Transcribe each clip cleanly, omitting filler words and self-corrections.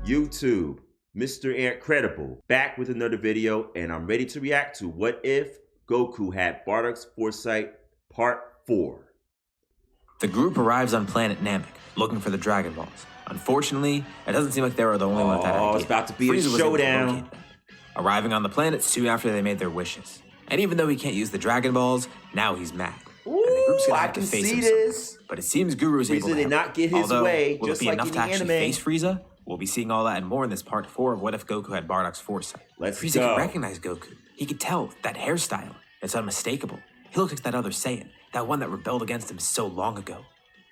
YouTube, Mr. Incredible, back with another video, and I'm ready to react to What If Goku Had Bardock's Foresight Part 4. The group arrives on planet Namek, looking for the Dragon Balls. Unfortunately, it doesn't seem like they were the only one with that idea. It's about to be Frieza a showdown. Arriving on the planet soon after they made their wishes. And even though he can't use the Dragon Balls, now he's mad. Ooh, and the group's gonna have I to can face see him this. But it seems Guru's able to Frieza did not get his way, will just it be like enough in to the actually anime. face Frieza? We'll be seeing all that and more in this part 4 of What If Goku Had Bardock's Foresight. Frieza go. could recognize Goku. He could tell that hairstyle. It's unmistakable. He looks like that other Saiyan, that one that rebelled against him so long ago.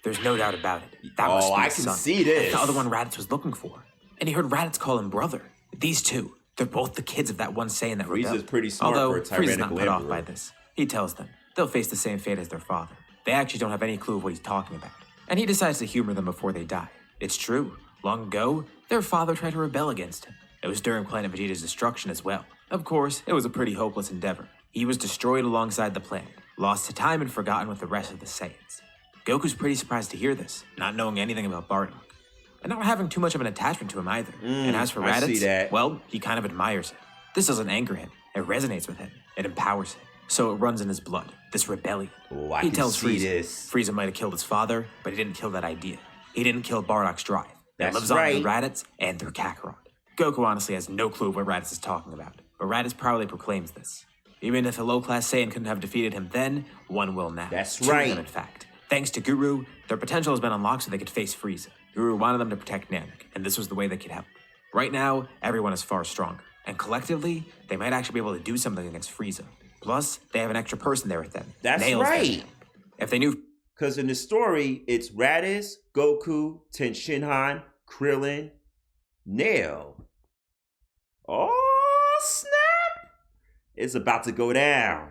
There's no doubt about it. That must be I his can son. see this. The other one Raditz was looking for. And he heard Raditz call him brother. These two, they're both the kids of that one Saiyan that rebelled. Frieza's pretty smart Although for a Frieza's not tyrannical put off emperor. by this. He tells them they'll face the same fate as their father. They actually don't have any clue of what he's talking about. And he decides to humor them before they die. It's true. Long ago, their father tried to rebel against him. It was during Planet Vegeta's destruction as well. Of course, it was a pretty hopeless endeavor. He was destroyed alongside the planet, lost to time and forgotten with the rest of the Saiyans. Goku's pretty surprised to hear this, not knowing anything about Bardock. And not having too much of an attachment to him either. And as for I see Raditz, that. well, he kind of admires him. This doesn't anger him. It resonates with him. It empowers him. So it runs in his blood, this rebellion. Oh, I He can tells see Frieza, this. Frieza might have killed his father, but he didn't kill that idea. He didn't kill Bardock's drive. That's It lives right. on through Raditz and through Kakarot. Goku honestly has no clue what Raditz is talking about, but Raditz proudly proclaims this. Even if a low-class Saiyan couldn't have defeated him then, one will now. That's Two of right. them, in fact. Thanks to Guru, their potential has been unlocked so they could face Frieza. Guru wanted them to protect Namek, and this was the way they could help. Right now, everyone is far stronger, and collectively, they might actually be able to do something against Frieza. Plus, they have an extra person there with them. That's Nail's there. right. If they knew... Because in the story, it's Raditz, Goku, Tenshinhan, Krillin, Nail. Oh, snap! It's about to go down.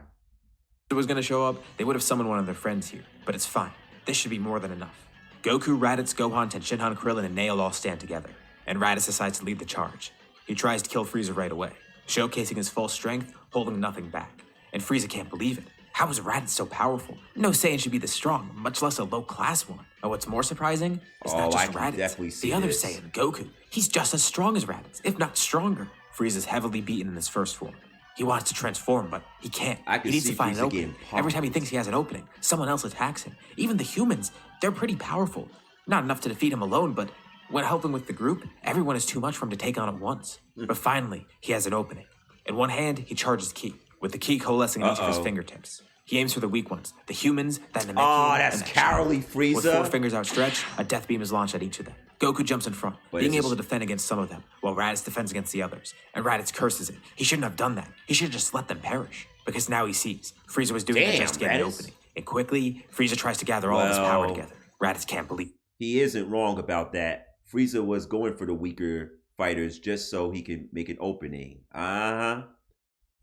If it was going to show up, they would have summoned one of their friends here. But it's fine. This should be more than enough. Goku, Raditz, Gohan, Tenshinhan, Krillin, and Nail all stand together. And Raditz decides to lead the charge. He tries to kill Frieza right away, showcasing his full strength, holding nothing back. And Frieza can't believe it. How is Raditz so powerful? No Saiyan should be this strong, much less a low-class one. And what's more surprising is not I just can Raditz. definitely see The other this. Saiyan, Goku, he's just as strong as Raditz, if not stronger. Frieza's heavily beaten in his first form. He wants to transform, but he can't. I can He needs see to find Frieza an opening. getting pumped. Every time he thinks he has an opening, someone else attacks him. Even the humans, they're pretty powerful. Not enough to defeat him alone, but when helping with the group, everyone is too much for him to take on at once. But finally, he has an opening. In one hand, he charges Ki, with the Ki coalescing in each of his fingertips. He aims for the weak ones, the humans, that Namekian, Oh, that's and that cowardly, Shaolin. With Frieza. 4 fingers outstretched, a death beam is launched at each of them. Goku jumps in front, But being is able this- to defend against some of them, while Raditz defends against the others. And Raditz curses it. He shouldn't have done that. He should have just let them perish. Because now he sees, Frieza was doing it Damn, just to get an Raditz. opening. And quickly, Frieza tries to gather all his power Well- together. Raditz can't believe. He isn't wrong about that. Frieza was going for the weaker fighters just so he could make an opening.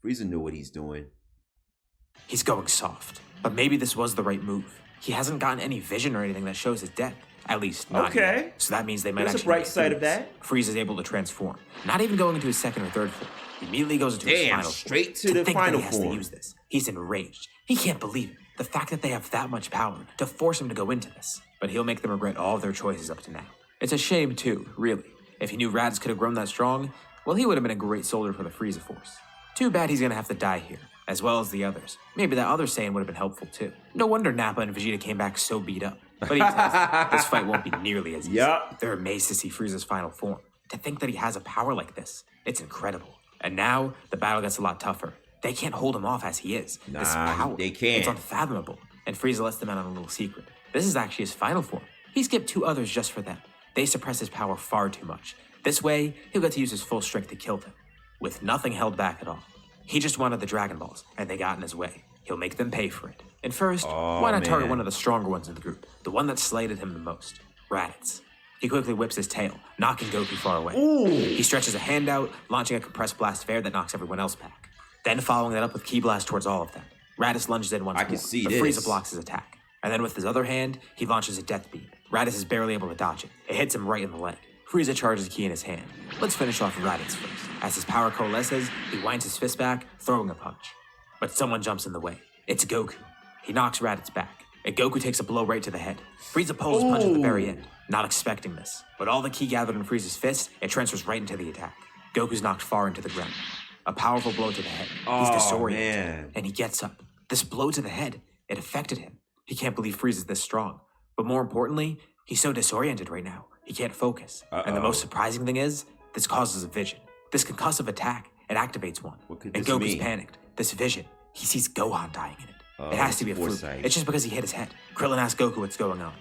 Frieza knew what he's doing. He's going soft. But maybe this was the right move. He hasn't gotten any vision or anything that shows his death. At least not Okay. yet. So that means they might There's a actually bright make side of moves. that. Frieza's able to transform. Not even going into his second or third form. He immediately goes into his Damn, final straight to form. the think final that he has form. to use this. He's enraged. He can't believe it. The fact that they have that much power to force him to go into this. But he'll make them regret all of their choices up to now. It's a shame too, really. If he knew Raditz could have grown that strong, well, he would have been a great soldier for the Frieza Force. Too bad he's gonna have to die here, as well as the others. Maybe that other Saiyan would have been helpful too. No wonder Nappa and Vegeta came back so beat up. But he tells them this fight won't be nearly as easy. Yup. They're amazed to see Frieza's final form. To think that he has a power like this, it's incredible. And now, the battle gets a lot tougher. They can't hold him off as he is. This Nah, power, they can't. it's unfathomable. And Frieza lets them out on a little secret. This is actually his final form. He skipped 2 others just for them. They suppress his power far too much. This way, he'll get to use his full strength to kill them, with nothing held back at all. He just wanted the Dragon Balls, and they got in his way. He'll make them pay for it. And first, why not target man. one of the stronger ones in the group, the one that slighted him the most, Raditz. He quickly whips his tail, knocking Goku far away. He stretches a hand out, launching a compressed blast of air that knocks everyone else back. Then following that up with Ki Blast towards all of them. Raditz lunges in once I more, can see but this. Frieza blocks his attack. And then with his other hand, he launches a death beam. Raditz is barely able to dodge it. It hits him right in the leg. Frieza charges Ki in his hand. Let's finish off Raditz first. As his power coalesces, he winds his fist back, throwing a punch. But someone jumps in the way. It's Goku. He knocks Raditz back, and Goku takes a blow right to the head. Frieza pulls his punch at the very end, not expecting this. But all the ki gathered in Frieza's fist, it transfers right into the attack. Goku's knocked far into the ground. A powerful blow to the head. He's disoriented, and he gets up. This blow to the head, it affected him. He can't believe Frieza's this strong. But more importantly, he's so disoriented right now, he can't focus. And the most surprising thing is, this causes a vision. This concussive attack, it activates one. And Goku's panicked. This vision, he sees Gohan dying in it. It has to be a fluke. It's just because he hit his head. Krillin asks Goku what's going on.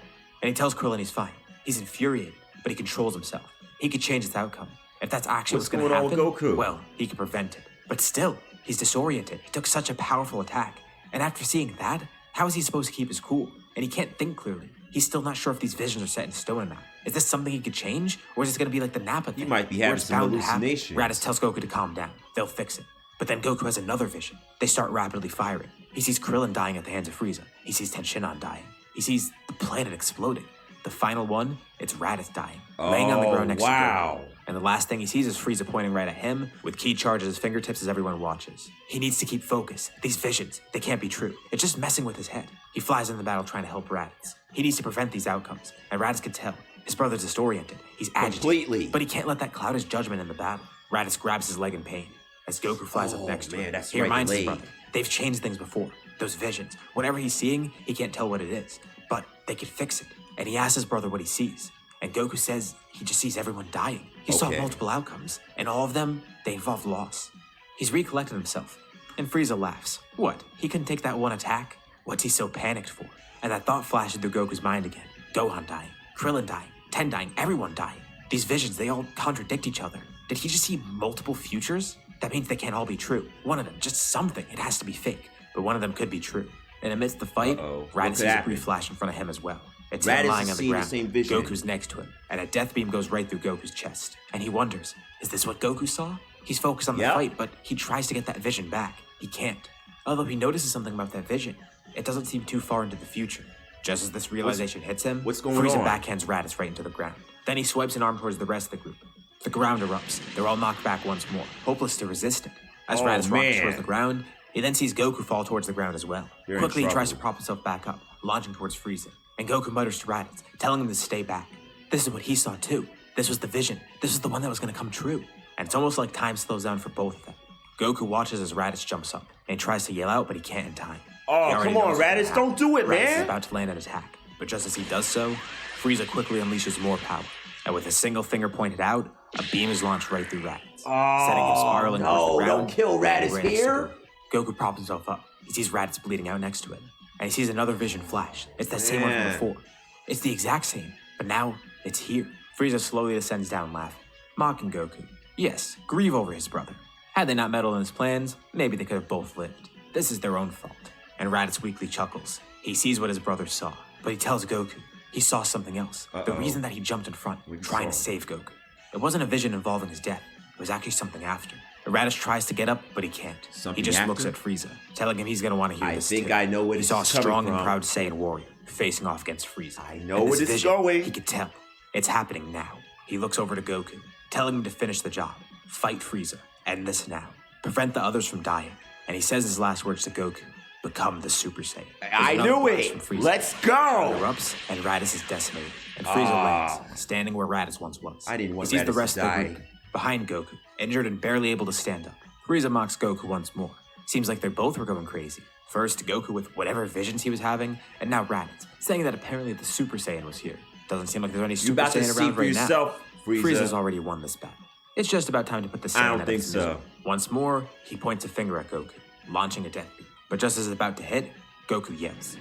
And he tells Krillin he's fine. He's infuriated, but he controls himself. He could change its outcome. If that's actually what's going to happen, Goku? Well, he could prevent it. But still, he's disoriented. He took such a powerful attack. And after seeing that, how is he supposed to keep his cool? And he can't think clearly. He's still not sure if these visions are set in stone or not. Is this something he could change? Or is this going to be like the Nappa thing? He might be having some hallucinations. Raditz tells Goku to calm down. They'll fix it. But then Goku has another vision. They start rapidly firing. He sees Krillin dying at the hands of Frieza. He sees Tenshinhan dying. He sees the planet exploding. The final one, it's Raditz dying, laying on the ground next to Goku. And the last thing he sees is Frieza pointing right at him, with ki charge at his fingertips as everyone watches. He needs to keep focus. These visions, they can't be true. It's just messing with his head. He flies in the battle trying to help Raditz. He needs to prevent these outcomes, and Raditz can tell. His brother's disoriented. He's agitated. Completely. But he can't let that cloud his judgment in the battle. Raditz grabs his leg in pain. As Goku flies up next to him, he reminds his brother, they've changed things before. Those visions, whatever he's seeing, he can't tell what it is. But they could fix it. And he asks his brother what he sees. And Goku says he just sees everyone dying. He saw multiple outcomes, and all of them, they involve loss. He's recollected himself. And Frieza laughs. What? He couldn't take that one attack? What's he so panicked for? And that thought flashes through Goku's mind again. Gohan dying, Krillin dying, Ten dying, everyone dying. These visions, they all contradict each other. Did he just see multiple futures? That means they can't all be true. One of them, just something, it has to be fake. But one of them could be true. And amidst the fight, Raditz sees a brief flash in front of him as well. It's him lying on the ground. Goku's next to him, and a death beam goes right through Goku's chest. And he wonders, is this what Goku saw? He's focused on the fight, but he tries to get that vision back. He can't. Although he notices something about that vision, it doesn't seem too far into the future. Just as this realization hits him, Frieza backhands Raditz right into the ground. Then he swipes an arm towards the rest of the group. The ground erupts. They're all knocked back once more, hopeless to resist it. As Raditz rocks towards the ground, he then sees Goku fall towards the ground as well. Quickly, he tries to prop himself back up, launching towards Frieza. And Goku mutters to Raditz, telling him to stay back. This is what he saw too. This was the vision. This was the one that was going to come true. And it's almost like time slows down for both of them. Goku watches as Raditz jumps up and tries to yell out, but he can't in time. Oh, come on, Raditz, don't do it, man! Raditz is about to land an attack, but just as he does so, Frieza quickly unleashes more power. And with a single finger pointed out, a beam is launched right through Raditz, setting him spiraling towards the ground. Don't kill Raditz here! Goku props himself up. He sees Raditz bleeding out next to him. And he sees another vision flash. It's that same one from before. It's the exact same, but now it's here. Frieza slowly descends down laughing, mocking Goku. Yes, grieve over his brother. Had they not meddled in his plans, maybe they could have both lived. This is their own fault. And Raditz weakly chuckles. He sees what his brother saw, but he tells Goku he saw something else. The reason that he jumped in front, trying to save Goku. It wasn't a vision involving his death. It was actually something after. Raditz tries to get up, but he can't. He just looks at Frieza, telling him he's gonna want to hear this too. I think I know what he it's saw a strong and proud from. Saiyan warrior facing off against Frieza. I know what it's going. He could tell. It's happening now. He looks over to Goku, telling him to finish the job. Fight Frieza. End this now. Prevent the others from dying. And he says his last words to Goku. Become the Super Saiyan. I knew it! Let's go! It erupts, and Raditz is decimated. And Frieza lands, standing where Raditz once was. I didn't want He sees Raditz the rest to of die. the group, behind Goku, injured and barely able to stand up. Frieza mocks Goku once more. Seems like they both were going crazy. First, Goku with whatever visions he was having, and now Raditz, saying that apparently the Super Saiyan was here. Doesn't seem like there's any Super Saiyan around right now. Frieza's already won this battle. It's just about time to put the Saiyan out of his misery. Once more, he points a finger at Goku, launching a death beam. But just as it's about to hit, Goku yells.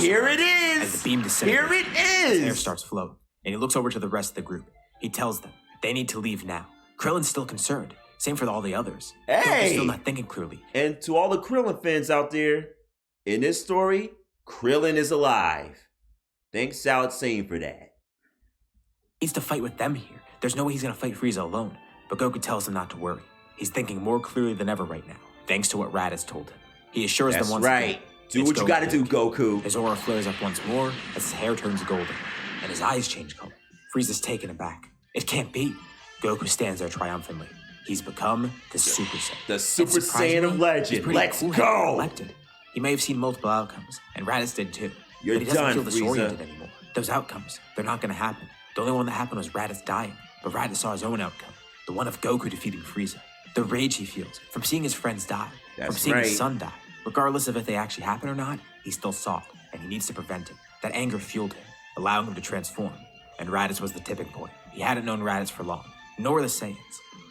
Here it is! As the beam disintegrates, here it is! His hair starts floating, and he looks over to the rest of the group. He tells them they need to leave now. Krillin's still concerned. Same for all the others. Hey! Goku's still not thinking clearly. And to all the Krillin fans out there, in this story, Krillin is alive. Thanks Salad Sane for that. He needs to fight with them here. There's no way he's gonna fight Frieza alone. But Goku tells him not to worry. He's thinking more clearly than ever right now, thanks to what Raditz told him. He assures them once again. Do what you gotta do, Goku. His aura flares up once more as his hair turns golden, and his eyes change color. Frieza's taken aback. It can't be. Goku stands there triumphantly. He's become the Super Saiyan. The Super Saiyan of legend. Let's go! He may have seen multiple outcomes, and Raditz did too. You're but he doesn't done, feel disoriented Frieza. anymore. those outcomes, they're not gonna happen. The only one that happened was Raditz dying, but Raditz saw his own outcome, the one of Goku defeating Frieza. The rage he feels from seeing his friends die, from seeing his son die. Regardless of if they actually happen or not, he still saw it, and he needs to prevent it. That anger fueled him, allowing him to transform. And Raditz was the tipping point. He hadn't known Raditz for long, nor the Saiyans.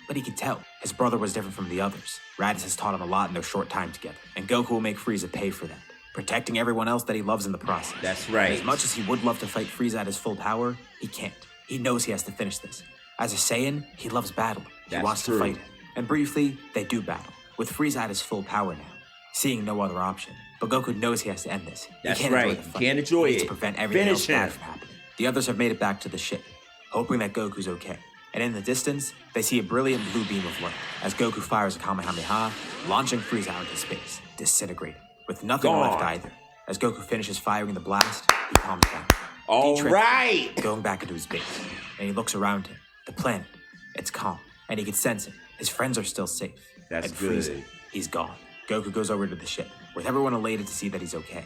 But he could tell his brother was different from the others. Raditz has taught him a lot in their short time together, and Goku will make Frieza pay for that, protecting everyone else that he loves in the process. That's right. And as much as he would love to fight Frieza at his full power, he can't. He knows he has to finish this. As a Saiyan, he loves battle. He wants to fight him. And briefly, they do battle, with Frieza at his full power now, seeing no other option. But Goku knows he has to end this. That's he can't right. Enjoy the fight. He can't enjoy he needs it. to prevent everything else Finish him. bad from happening. The others have made it back to the ship, hoping that Goku's okay. And in the distance, they see a brilliant blue beam of light as Goku fires a Kamehameha, launching Frieza out into space, disintegrating, with nothing left either. As Goku finishes firing the blast, he calms down. All right. Going back into his base, and he looks around him. The planet, it's calm, and he can sense it. His friends are still safe. That's and good. Frieza, he's gone. Goku goes over to the ship, with everyone elated to see that he's okay.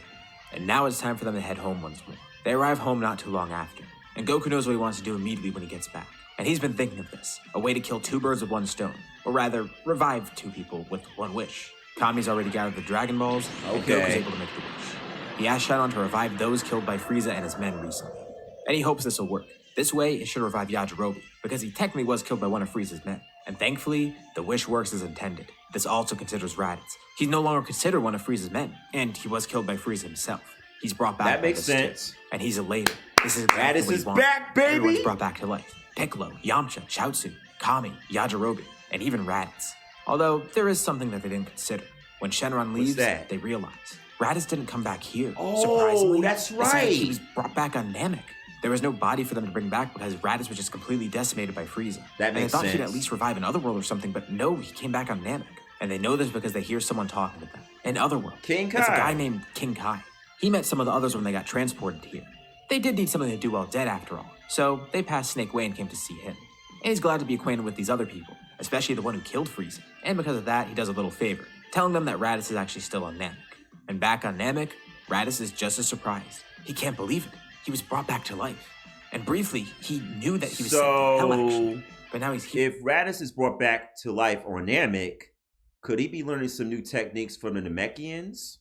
And now it's time for them to head home once more. They arrive home not too long after, and Goku knows what he wants to do immediately when he gets back. And he's been thinking of this, a way to kill two birds with one stone, or rather, revive two people with one wish. Kami's already gathered the Dragon Balls, and Goku's able to make the wish. He asked Shenron to revive those killed by Frieza and his men recently, and he hopes this will work. This way, it should revive Yajirobe, because he technically was killed by one of Frieza's men. And thankfully, the wish works as intended. This also considers Raditz. He's no longer considered one of Frieza's men, and he was killed by Frieza himself. He's brought back. That makes sense. And he's elated. This is exactly Raditz what he is wants. back, baby! Everyone's brought back to life. Piccolo, Yamcha, Chaozu, Kami, Yajirobe, and even Raditz. Although, there is something that they didn't consider. When Shenron leaves, they realize Raditz didn't come back here. Oh, surprisingly. that's It's like he right. was brought back on Namek. There was no body for them to bring back because Raditz was just completely decimated by Frieza. That and makes they thought he'd sense. at least revive another world or something, but no, he came back on Namek. And they know this because they hear someone talking to them. In Otherworld, King it's a Kai. guy named King Kai. He met some of the others when they got transported here. They did need something to do while dead after all, so they passed Snake Way and came to see him. And he's glad to be acquainted with these other people, especially the one who killed Frieza. And because of that, he does a little favor, telling them that Raditz is actually still on Namek. And back on Namek, Raditz is just as surprised. He can't believe it. He was brought back to life. And briefly, he knew that he was sent to hell, actually. But now he's here. If Raditz is brought back to life on Namek, could he be learning some new techniques from the Namekians?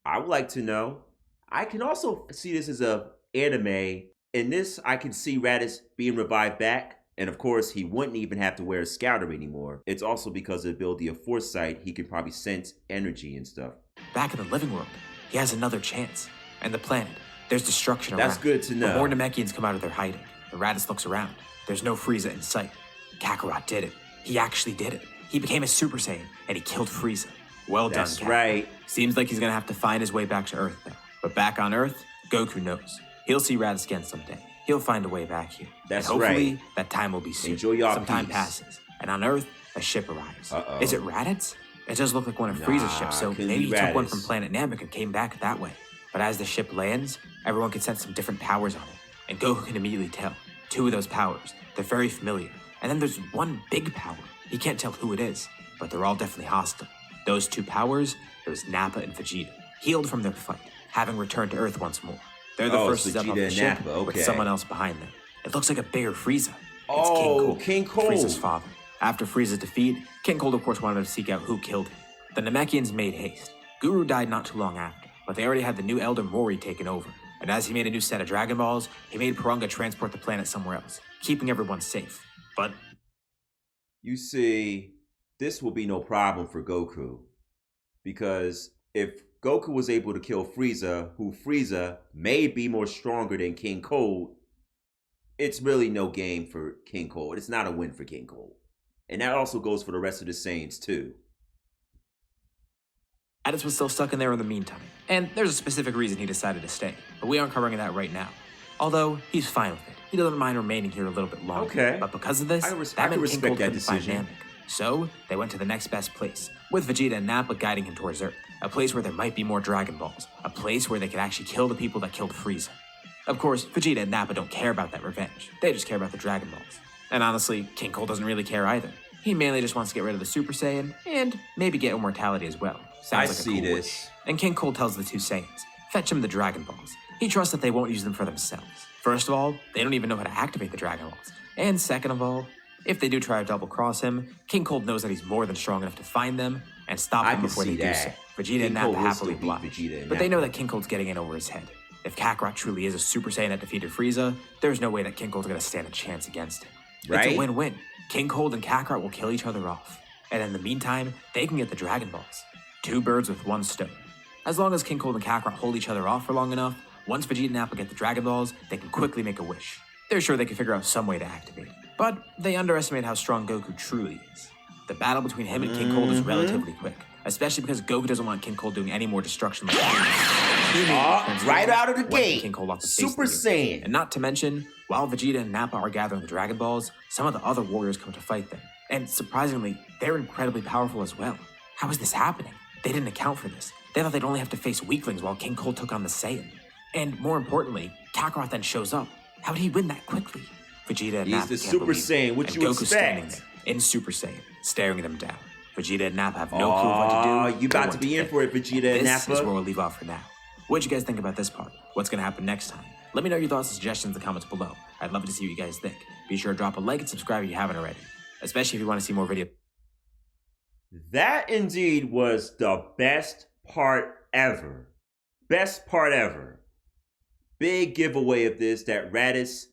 I would like to know. I can also see this as a anime. In this, I can see Raditz being revived back. And of course, he wouldn't even have to wear a scouter anymore. It's also because of the ability of foresight, he can probably sense energy and stuff. Back in the living world, he has another chance. And the planet, there's destruction around. That's good to know. But more Namekians come out of their hiding. And Raditz looks around. There's no Frieza in sight. Kakarot did it. He actually did it. He became a Super Saiyan, and he killed Frieza. Well done, That's Kakarot. right. Seems like he's gonna have to find his way back to Earth, though. But back on Earth, Goku knows. He'll see Raditz again someday. He'll find a way back here. That's and hopefully, right. that time will be soon. Enjoy your Some time peace. passes, and on Earth, a ship arrives. Uh-oh. Is it Raditz? It does look like one of Frieza's ships, so couldn't maybe be he took one Raditz. from planet Namek and came back that way. But as the ship lands, everyone can sense some different powers on it, and Goku can immediately tell. Two of those powers, they're very familiar. And then there's one big power. He can't tell who it is, but they're all definitely hostile. Those two powers, it was Nappa and Vegeta, healed from their fight, having returned to Earth once more. They're the first to jump off Vegeta the and ship Nappa, with okay. someone else behind them. It looks like a bigger Frieza. Oh, It's King Cold. Frieza's father. After Frieza's defeat, King Cold of course wanted to seek out who killed him. The Namekians made haste. Guru died not too long after, but they already had the new Elder Mori taken over. And as he made a new set of Dragon Balls, he made Purunga transport the planet somewhere else, keeping everyone safe. But You see, this will be no problem for Goku. Because if Goku was able to kill Frieza, who Frieza may be more stronger than King Cold, it's really no game for King Cold. It's not a win for King Cold. And that also goes for the rest of the Saiyans too. Raditz was still stuck in there in the meantime, and there's a specific reason he decided to stay, but we aren't covering that right now. Although, he's fine with it. He doesn't mind remaining here a little bit longer. Okay. But because of this, I that can meant King respect Cold that couldn't find decision. Namek. So, they went to the next best place, with Vegeta and Nappa guiding him towards Earth. A place where there might be more Dragon Balls. A place where they could actually kill the people that killed Frieza. Of course, Vegeta and Nappa don't care about that revenge. They just care about the Dragon Balls. And honestly, King Cold doesn't really care either. He mainly just wants to get rid of the Super Saiyan, and maybe get immortality as well. Sounds I like a see cool this. wish. And King Cold tells the two Saiyans, fetch him the Dragon Balls. He trusts that they won't use them for themselves. First of all, they don't even know how to activate the Dragon Balls. And second of all, if they do try to double-cross him, King Cold knows that he's more than strong enough to find them and stop them before they do so. Vegeta and Nappa happily oblige, but they know that King Cold's getting in over his head. If Kakarot truly is a Super Saiyan that defeated Frieza, there's no way that King Cold's gonna stand a chance against him. Right? It's a win-win. King Cold and Kakarot will kill each other off. And in the meantime, they can get the Dragon Balls. 2 birds with 1 stone. As long as King Cold and Kakarot hold each other off for long enough, once Vegeta and Nappa get the Dragon Balls, they can quickly make a wish. They're sure they can figure out some way to activate it. But they underestimate how strong Goku truly is. The battle between him and King Cold is relatively quick, especially because Goku doesn't want King Cold doing any more destruction like right out of the gate, King Cold Super Saiyan. And not to mention, while Vegeta and Nappa are gathering the Dragon Balls, some of the other warriors come to fight them. And surprisingly, they're incredibly powerful as well. How is this happening? They didn't account for this. They thought they'd only have to face weaklings while King Cold took on the Saiyan. And more importantly, Kakarot then shows up. How did he win that quickly? Vegeta and Nappa He's the Super Saiyan, what you Goku's expect? Standing there in Super Saiyan, staring them down. Vegeta and Nappa have no clue what to do. You about to be in for it, Vegeta and Nappa. This is where we'll leave off for now. What'd you guys think about this part? What's gonna happen next time? Let me know your thoughts and suggestions in the comments below. I'd love to see what you guys think. Be sure to drop a like and subscribe if you haven't already. Especially if you want to see more videos. That indeed was the best part ever. Best part ever. Big giveaway of this that Raditz,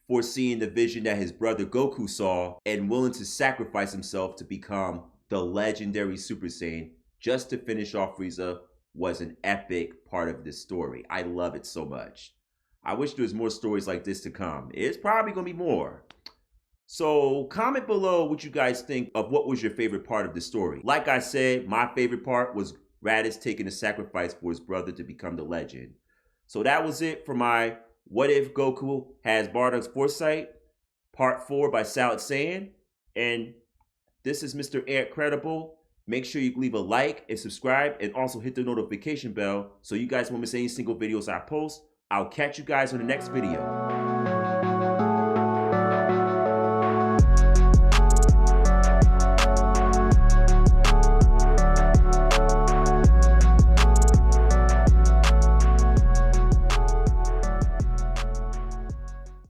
foreseeing the vision that his brother Goku saw and willing to sacrifice himself to become the legendary Super Saiyan just to finish off Frieza, was an epic part of this story. I love it so much. I wish there was more stories like this to come. It's probably going to be more. So comment below what you guys think of what was your favorite part of the story. Like I said, my favorite part was Raditz taking a sacrifice for his brother to become the legend. So that was it for my What If Goku Has Bardock's Foresight, Part 4 by SAIYAN. And this is Mr. Incredible. Make sure you leave a like and subscribe and also hit the notification bell so you guys won't miss any single videos I post. I'll catch you guys on the next video.